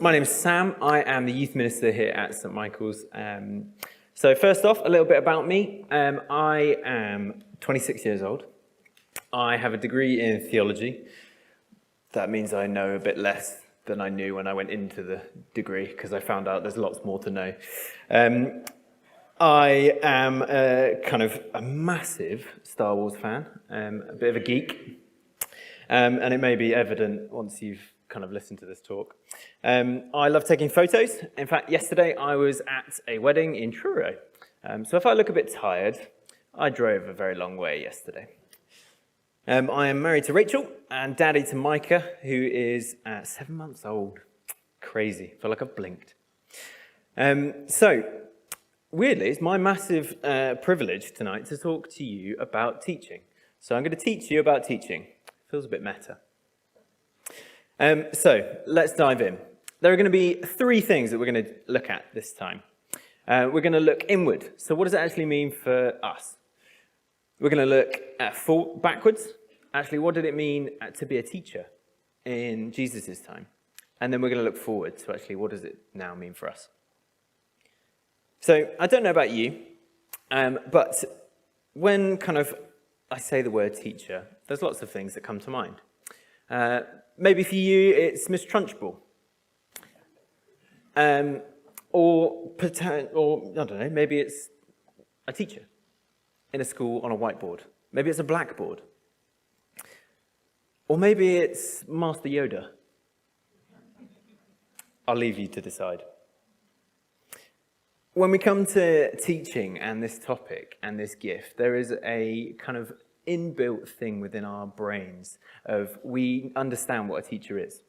My name is Sam. I am the youth minister here at St Michael's. So first off, a little bit about me. I am 26 years old. I have a degree in theology. That means I know a bit less than I knew when I went into the degree, because I found out there's lots more to know. I am a massive Star Wars fan, a bit of a geek, and it may be evident once you've kind of listened to this talk. I love taking photos. In fact, yesterday I was at a wedding in Truro. So if I look a bit tired, I drove a very long way yesterday. I am married to Rachel and daddy to Micah, who is 7 months old. Crazy, feel like I've blinked. So, weirdly, it's my massive privilege tonight to talk to you about teaching. So I'm going to teach you about teaching. Feels a bit meta. So let's dive in. There are going to be three things that we're going to look at this time. We're going to look inward. So what does it actually mean for us? We're going to look backwards. Actually, what did it mean to be a teacher in Jesus' time? And then we're going to look forward to actually what does it now mean for us. So I don't know about you, but when I say the word teacher, there's lots of things that come to mind. Maybe for you, it's Miss Trunchbull. Or I don't know, maybe it's a teacher in a school on a whiteboard. Maybe it's a blackboard. Or maybe it's Master Yoda. I'll leave you to decide. When we come to teaching and this topic and this gift, there is a kind of inbuilt thing within our brains of we understand what a teacher is.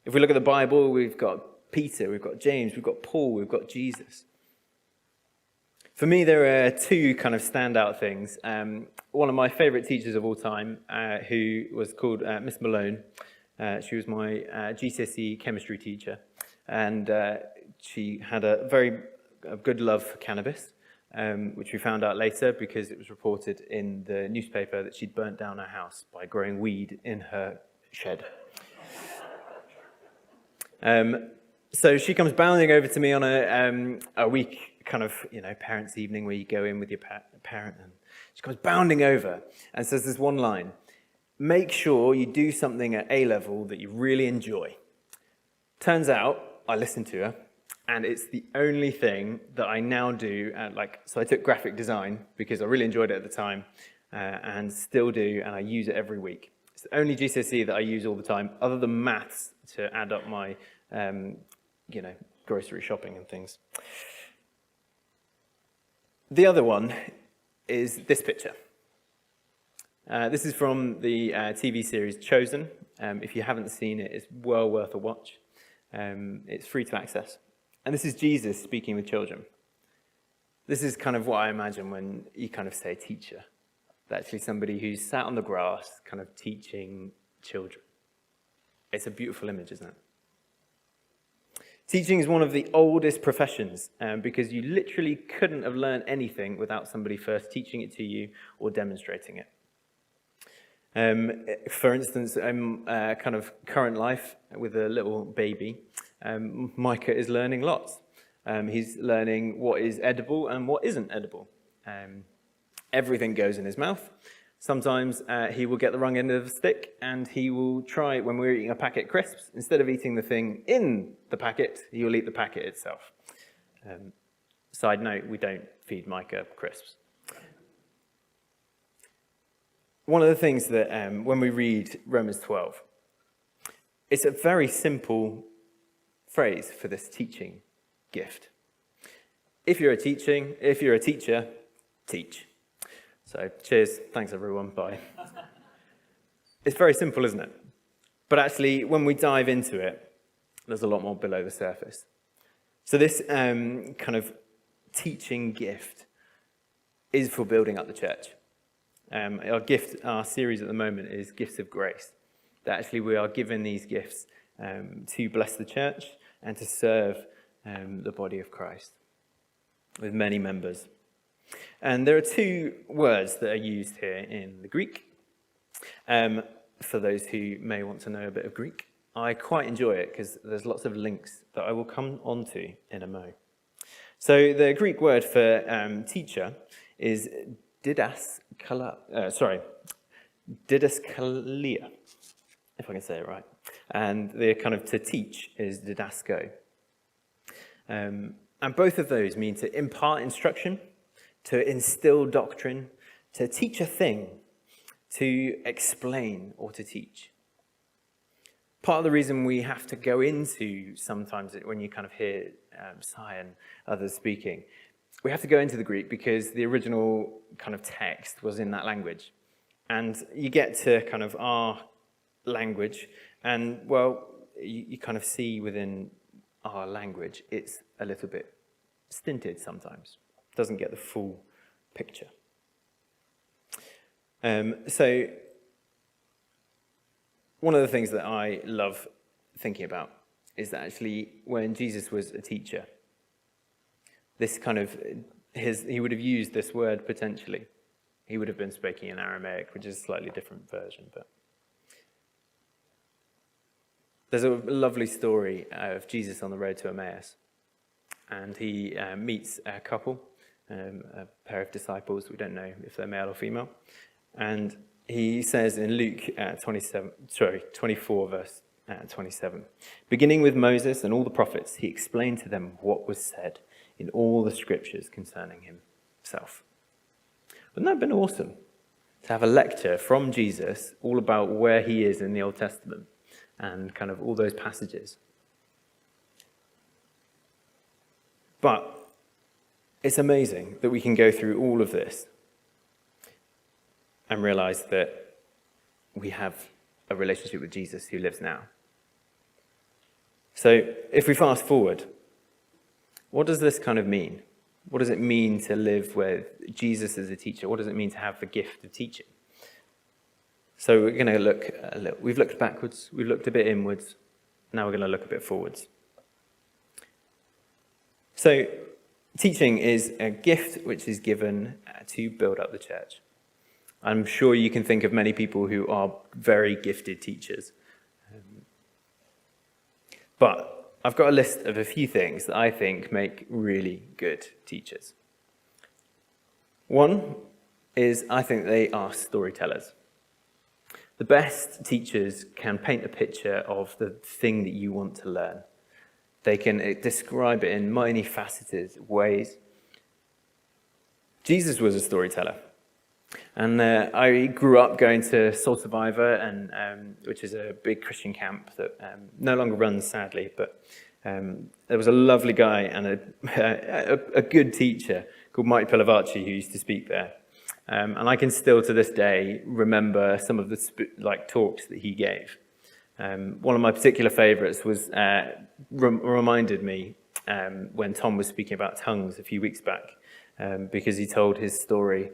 If we look at the Bible, we've got Peter, we've got James, we've got Paul, we've got Jesus. For me, there are two kind of standout things. One of my favourite teachers of all time, who was called Miss Malone. She was my GCSE chemistry teacher, and she had a very good love for cannabis, which we found out later because it was reported in the newspaper that she'd burnt down her house by growing weed in her shed. So she comes bounding over to me on a week parents' evening where you go in with your parent, and she comes bounding over and says this one line: make sure you do something at A-level that you really enjoy. Turns out, I listened to her, and it's the only thing that I now do. So I took graphic design because I really enjoyed it at the time, and still do, and I use it every week. It's the only GCSE that I use all the time, other than maths, to add up my, grocery shopping and things. The other one is this picture. This is from the TV series Chosen. If you haven't seen it, it's well worth a watch. It's free to access. And this is Jesus speaking with children. This is kind of what I imagine when you kind of say teacher. That's actually somebody who's sat on the grass kind of teaching children. It's a beautiful image, isn't it? Teaching is one of the oldest professions because you literally couldn't have learned anything without somebody first teaching it to you or demonstrating it. For instance, kind of current life with a little baby, Micah is learning lots. He's learning what is edible and what isn't edible. Everything goes in his mouth. Sometimes he will get the wrong end of the stick, and he will try, when we're eating a packet of crisps, instead of eating the thing in the packet, he will eat the packet itself. Side note, we don't feed Micah crisps. One of the things that when we read Romans 12, it's a very simple phrase for this teaching gift. If you're a teacher, teach. So cheers, thanks everyone, bye. It's very simple, isn't it? But actually, when we dive into it, there's a lot more below the surface. So this kind of teaching gift is for building up the church. Our series at the moment is Gifts of Grace. That actually we are given these gifts to bless the church and to serve the body of Christ with many members. And there are two words that are used here in the Greek. For those who may want to know a bit of Greek, I quite enjoy it because there's lots of links that I will come onto in a mo. So the Greek word for teacher is didaskalia, if I can say it right. And the kind of to teach is didasko. And both of those mean to impart instruction, to instill doctrine, to teach a thing, to explain or to teach. Part of the reason we have to go into sometimes when you kind of hear Sai and others speaking, we have to go into the Greek because the original kind of text was in that language. And you get to kind of our language, and well, you kind of see within our language, it's a little bit stinted sometimes. Doesn't get the full picture. So one of the things that I love thinking about is that actually when Jesus was a teacher, this kind of he would have used this word potentially. He would have been speaking in Aramaic, which is a slightly different version. But there's a lovely story of Jesus on the road to Emmaus, and he meets a couple, a pair of disciples. We don't know if they're male or female, and he says in Luke 24, verse 27, beginning with Moses and all the prophets, he explained to them what was said in all the scriptures concerning himself. Wouldn't that have been awesome? To have a lecture from Jesus all about where he is in the Old Testament and kind of all those passages. But it's amazing that we can go through all of this and realize that we have a relationship with Jesus who lives now. So if we fast forward, what does this kind of mean? What does it mean to live with Jesus as a teacher? What does it mean to have the gift of teaching? So we're going to look a little. We've looked backwards, we've looked a bit inwards, now we're going to look a bit forwards. So teaching is a gift which is given to build up the church. I'm sure you can think of many people who are very gifted teachers. But I've got a list of a few things that I think make really good teachers. One is I think they are storytellers. The best teachers can paint a picture of the thing that you want to learn. They can describe it in many faceted ways. Jesus was a storyteller. And I grew up going to Soul Survivor, which is a big Christian camp that no longer runs, sadly. But there was a lovely guy and a good teacher called Mike Pilavachi who used to speak there. And I can still, to this day, remember some of the talks that he gave. One of my particular favourites was reminded me when Tom was speaking about tongues a few weeks back, because he told his story.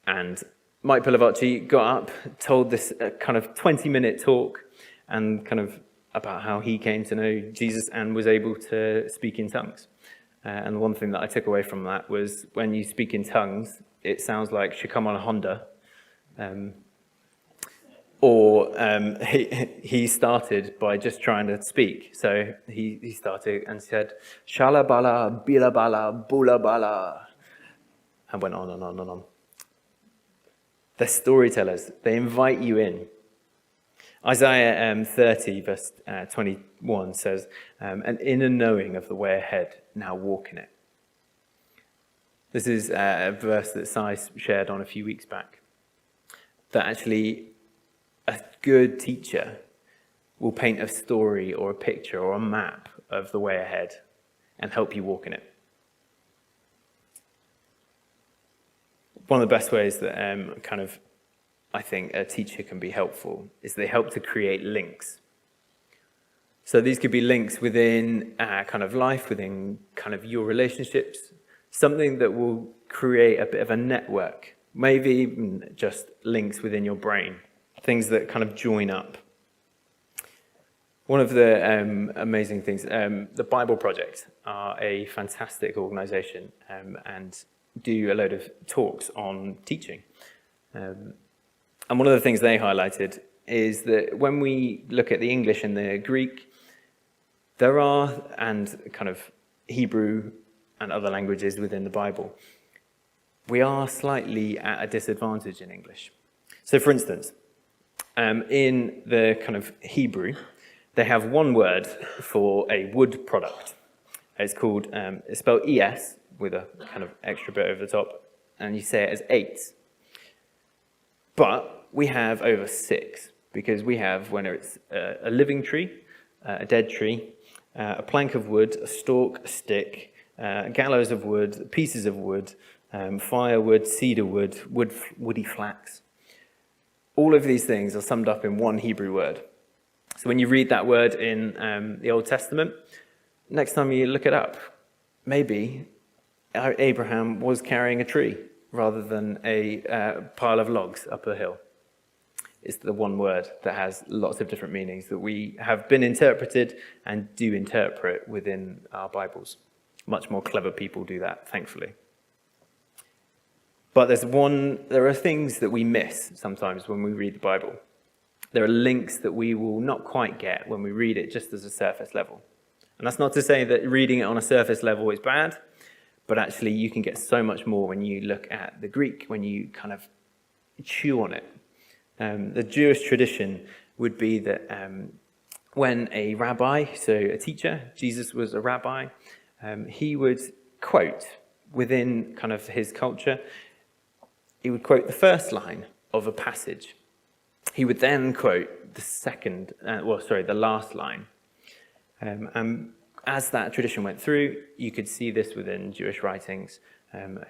And Mike Pilavachi got up, told this kind of 20-minute talk and kind of about how he came to know Jesus and was able to speak in tongues. And one thing that I took away from that was when you speak in tongues, it sounds like Shikaman Honda. He started by just trying to speak. So he started and said, Shalabala, Bilabala, Bulabala, and went on and on and on. They're storytellers. They invite you in. Isaiah 30, verse 21 says, an inner knowing of the way ahead, now walk in it. This is a verse that Sai shared on a few weeks back. That actually a good teacher will paint a story or a picture or a map of the way ahead and help you walk in it. One of the best ways that I think a teacher can be helpful is they help to create links. So these could be links within kind of life, within kind of your relationships, something that will create a bit of a network, maybe even just links within your brain, things that kind of join up. One of the amazing things, the Bible Project are a fantastic organisation and do a load of talks on teaching. And one of the things they highlighted is that when we look at the English and the Greek, there are, and kind of Hebrew and other languages within the Bible, we are slightly at a disadvantage in English. So for instance, in the kind of Hebrew, they have one word for a wood product. It's called, it's spelled ES with a kind of extra bit over the top, and you say it as 8. But we have over 6, because we have, when it's a living tree, a dead tree, a plank of wood, a stalk, a stick, gallows of wood, pieces of wood, firewood, cedar wood, woody flax. All of these things are summed up in one Hebrew word. So when you read that word in the Old Testament, next time you look it up, maybe Abraham was carrying a tree rather than a pile of logs up a hill. It's the one word that has lots of different meanings that we have been interpreted and do interpret within our Bibles. Much more clever people do that, thankfully. But there are things that we miss sometimes when we read the Bible. There are links that we will not quite get when we read it just as a surface level. And that's not to say that reading it on a surface level is bad, but actually you can get so much more when you look at the Greek, when you kind of chew on it. The Jewish tradition would be that when a rabbi, so a teacher, Jesus was a rabbi, he would quote within kind of his culture, he would quote the first line of a passage. He would then quote the last line. And as that tradition went through, you could see this within Jewish writings.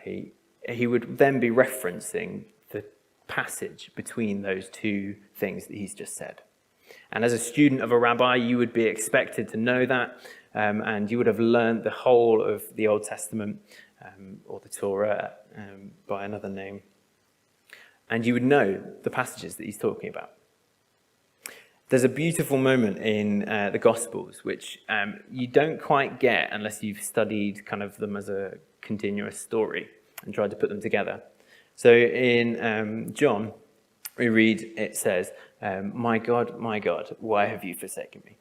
He would then be referencing the passage between those two things that he's just said. And as a student of a rabbi, you would be expected to know that, and you would have learned the whole of the Old Testament, or the Torah by another name. And you would know the passages that he's talking about. There's a beautiful moment in the Gospels, which you don't quite get unless you've studied kind of them as a continuous story and tried to put them together. So in John, we read, it says, my God, why have you forsaken me?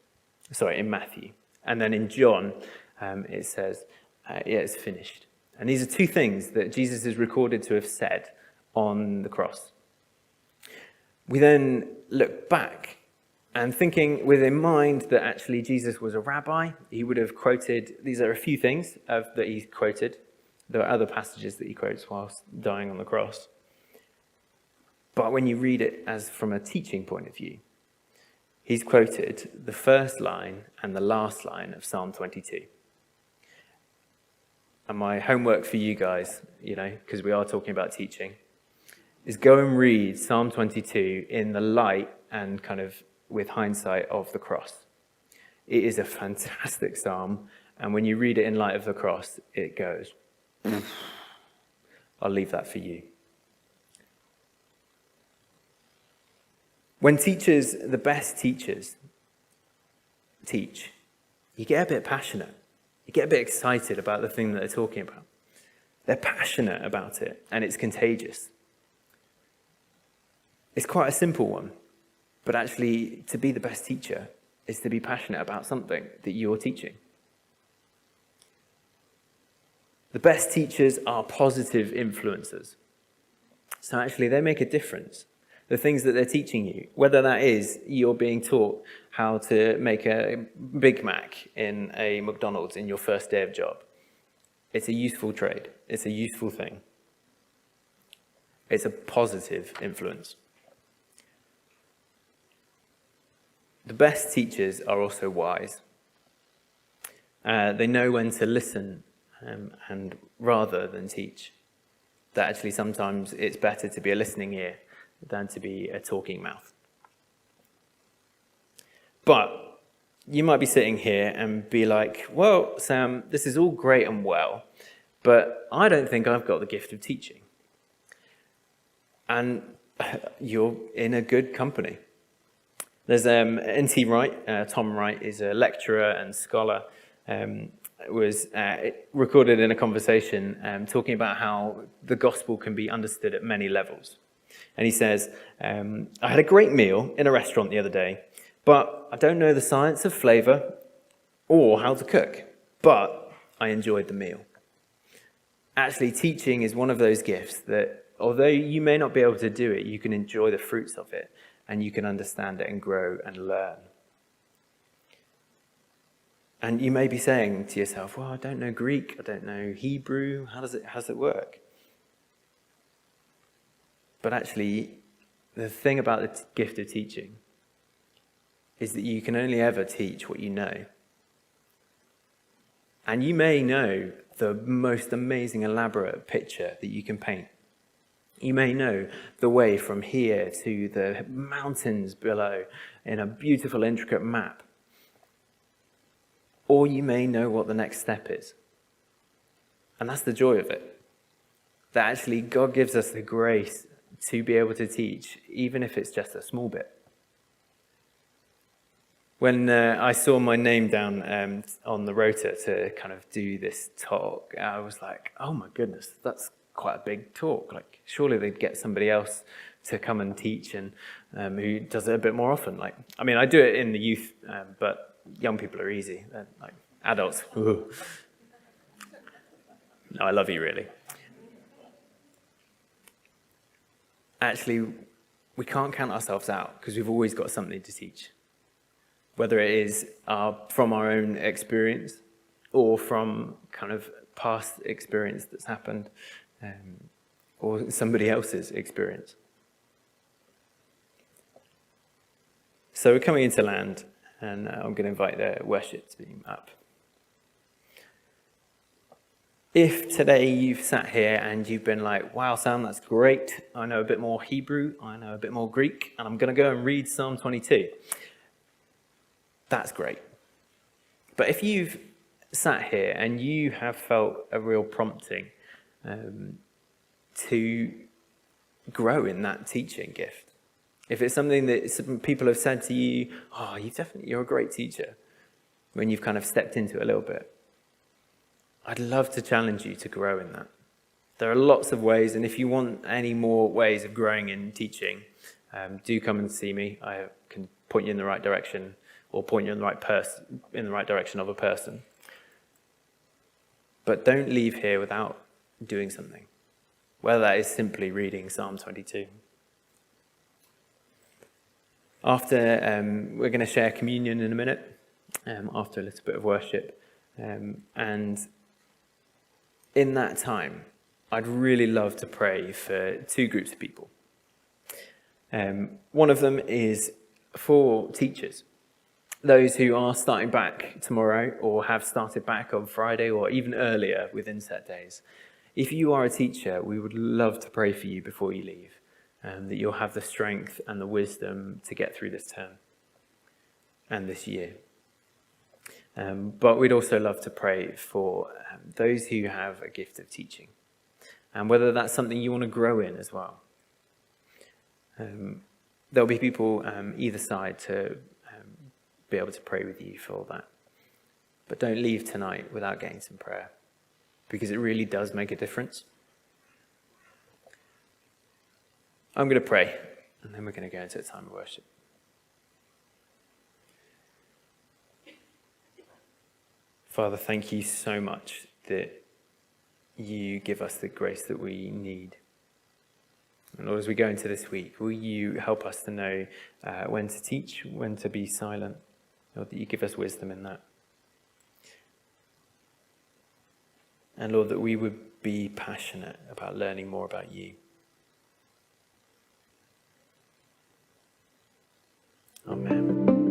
Sorry, in Matthew. And then in John, it says, it's finished. And these are two things that Jesus is recorded to have said on the cross. We then look back and thinking within mind that actually Jesus was a rabbi, he would have quoted, these are a few things that he quoted. There are other passages that he quotes whilst dying on the cross. But when you read it as from a teaching point of view, he's quoted the first line and the last line of Psalm 22. And my homework for you guys, because we are talking about teaching, is go and read Psalm 22 in the light and kind of with hindsight of the cross. It is a fantastic psalm, and when you read it in light of the cross, it goes, I'll leave that for you. When teachers, the best teachers, teach, you get a bit passionate. You get a bit excited about the thing that they're talking about. They're passionate about it, and it's contagious. It's quite a simple one, but actually to be the best teacher is to be passionate about something that you're teaching. The best teachers are positive influencers. So actually they make a difference. The things that they're teaching you, whether that is you're being taught how to make a Big Mac in a McDonald's in your first day of job. It's a useful trade. It's a useful thing. It's a positive influence. The best teachers are also wise. They know when to listen and rather than teach. That actually sometimes it's better to be a listening ear than to be a talking mouth. But you might be sitting here and be like, well, Sam, this is all great and well, but I don't think I've got the gift of teaching. And you're in a good company. There's N.T. Wright, Tom Wright is a lecturer and scholar, was recorded in a conversation talking about how the gospel can be understood at many levels. And he says, I had a great meal in a restaurant the other day, but I don't know the science of flavour or how to cook, but I enjoyed the meal. Actually, teaching is one of those gifts that, although you may not be able to do it, you can enjoy the fruits of it, and you can understand it and grow and learn. And you may be saying to yourself, well, I don't know Greek, I don't know Hebrew, how does it work? But actually, the thing about the gift of teaching is that you can only ever teach what you know. And you may know the most amazing, elaborate picture that you can paint. You may know the way from here to the mountains below in a beautiful, intricate map. Or you may know what the next step is. And that's the joy of it. That actually God gives us the grace to be able to teach, even if it's just a small bit. When I saw my name down on the rota to kind of do this talk, I was like, oh my goodness, that's quite a big talk. Like, surely they'd get somebody else to come and teach and who does it a bit more often. Like, I mean, I do it in the youth, but young people are easy. They're like adults. Ooh. No, I love you, really. Actually, we can't count ourselves out because we've always got something to teach. Whether it is from our own experience or from kind of past experience that's happened or somebody else's experience. So we're coming into land, and I'm going to invite the worship team up. If today you've sat here and you've been like, wow, Sam, that's great. I know a bit more Hebrew, I know a bit more Greek, and I'm going to go and read Psalm 22. That's great. But if you've sat here and you have felt a real prompting to grow in that teaching gift, if it's something that some people have said to you, oh, you're a great teacher, when you've kind of stepped into it a little bit, I'd love to challenge you to grow in that. There are lots of ways, and if you want any more ways of growing in teaching, do come and see me. I can point you in the right direction, or point you in the right direction of a person. But don't leave here without doing something, whether that is simply reading Psalm 22. After, we're going to share communion in a minute, after a little bit of worship. And in that time, I'd really love to pray for two groups of people. One of them is for teachers. Those who are starting back tomorrow or have started back on Friday or even earlier with inset days. If you are a teacher, we would love to pray for you before you leave, that you'll have the strength and the wisdom to get through this term and this year. But we'd also love to pray for those who have a gift of teaching, and whether that's something you want to grow in as well. There'll be people either side to be able to pray with you for that. But don't leave tonight without getting some prayer, because it really does make a difference. I'm going to pray, and then we're going to go into a time of worship. Father, thank you so much that you give us the grace that we need. And Lord, as we go into this week, will you help us to know when to teach, when to be silent? Lord, that you give us wisdom in that. And Lord, that we would be passionate about learning more about you. Amen.